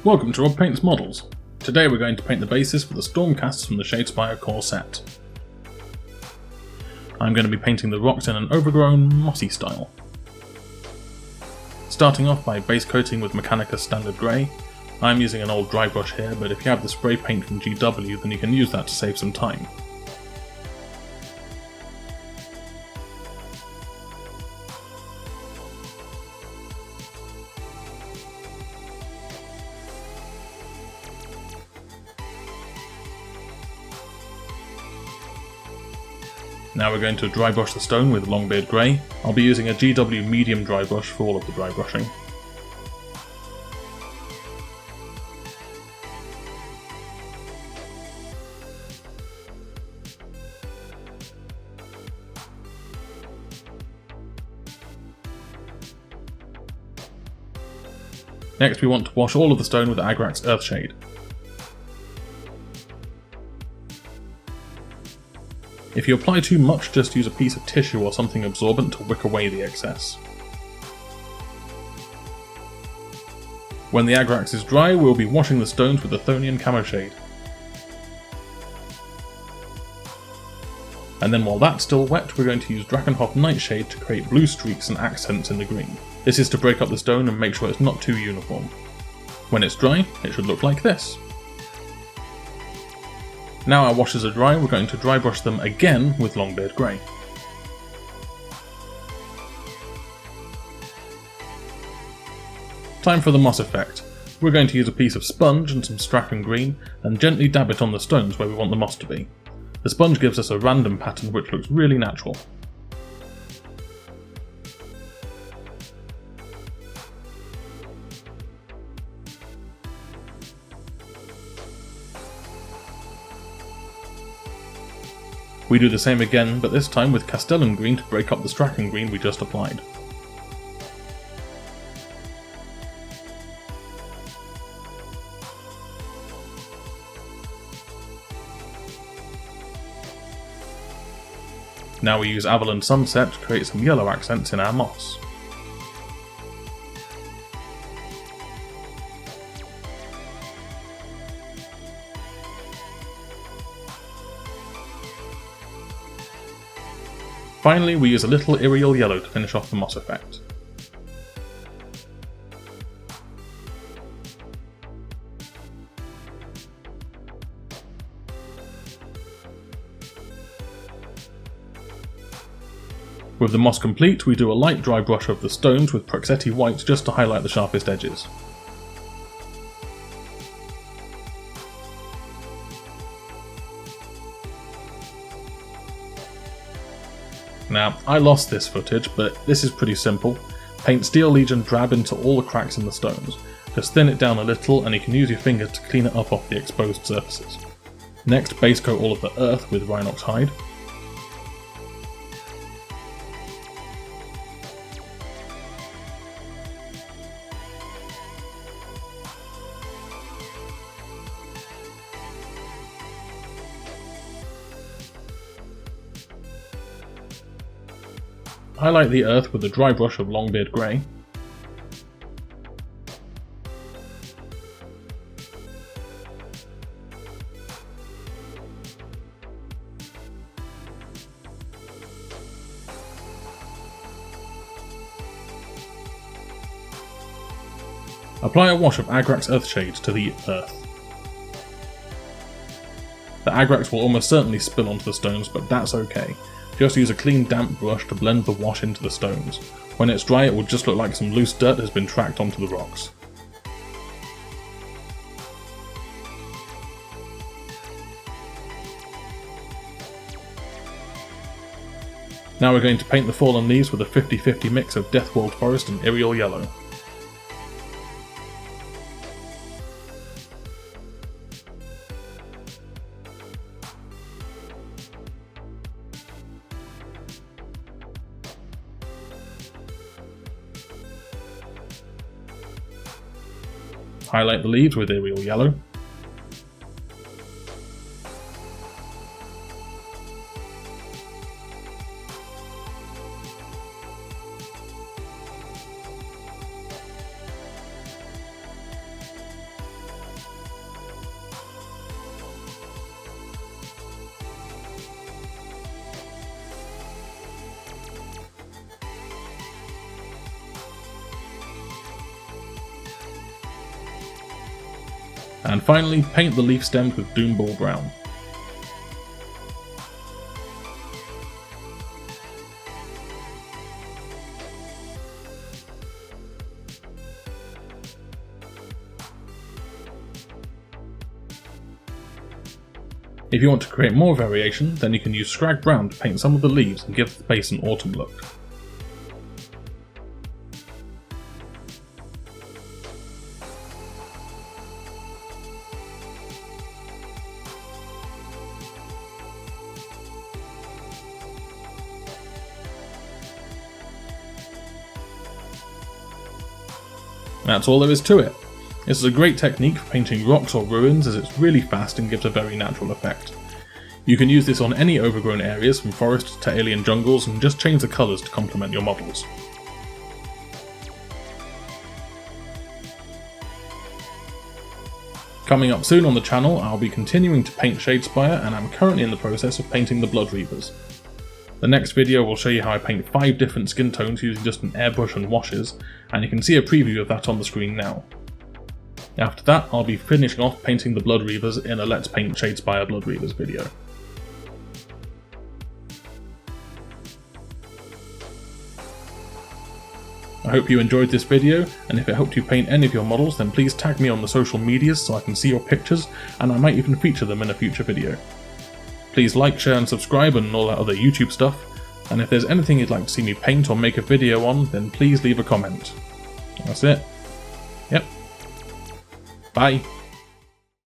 Welcome to Rob Paints Models. Today we're going to paint the bases for the Stormcasts from the Shadespire core set. I'm going to be painting the rocks in an overgrown, mossy style. Starting off by base coating with Mechanica Standard Grey. I'm using an old dry brush here, but if you have the spray paint from GW then you can use that to save some time. Now we're going to dry brush the stone with LONCBEARD Grey. I'll be using a GW medium dry brush for all of the dry brushing. Next we want to wash all of the stone with Agrax Earthshade. If you apply too much, just use a piece of tissue or something absorbent to wick away the excess. When the Agrax is dry, we'll be washing the stones with ATHONIAN CAMOSHADE. And then while that's still wet, we're going to use Drakenhof Nightshade to create blue streaks and accents in the green. This is to break up the stone and make sure it's not too uniform. When it's dry, it should look like this. Now our washes are dry, we're going to dry brush them again with LONCBEARD Grey. Time for the moss effect. We're going to use a piece of sponge and some STRAKEN green and gently dab it on the stones where we want the moss to be. The sponge gives us a random pattern which looks really natural. We do the same again, but this time with CASTELLAN green to break up the STRAKEN green we just applied. Now we use AVERLAND Sunset to create some yellow accents in our moss. Finally, we use a little YRIEL yellow to finish off the moss effect. With the moss complete, we do a light dry brush of the stones with Praxeti White just to highlight the sharpest edges. Now, I lost this footage, but this is pretty simple. Paint Steel Legion DRAB into all the cracks in the stones. Just thin it down a little and you can use your finger to clean it up off the exposed surfaces. Next, base coat all of the earth with RHINOX hide. Highlight the earth with a dry brush of LONCBEARD Grey. Apply a wash of Agrax Earthshade to the earth. The Agrax will almost certainly spill onto the stones, but that's okay. Just use a clean damp brush to blend the wash into the stones. When it's dry it will just look like some loose dirt has been tracked onto the rocks. Now we're going to paint the fallen leaves with a 50-50 mix of Deathworld Forest and YRIEL Yellow. Highlight the leaves with YRIEL Yellow. And finally, paint the leaf stems with DOOMBULL brown. If you want to create more variation, then you can use Scrag Brown to paint some of the leaves and give the base an autumn look. That's all there is to it. This is a great technique for painting rocks or ruins as it's really fast and gives a very natural effect. You can use this on any overgrown areas from forests to alien jungles and just change the colours to complement your models. Coming up soon on the channel, I'll be continuing to paint Shadespire, and I'm currently in the process of painting the Blood Reavers. The next video will show you how I paint 5 different skin tones using just an airbrush and washes, and you can see a preview of that on the screen now. After that, I'll be finishing off painting the Blood Reavers in a Let's Paint Shadespire Blood Reavers video. I hope you enjoyed this video, and if it helped you paint any of your models, then please tag me on the social medias so I can see your pictures, and I might even feature them in a future video. Please like, share and subscribe and all that other YouTube stuff, and if there's anything you'd like to see me paint or make a video on, then please leave a comment. That's it. Yep. Bye.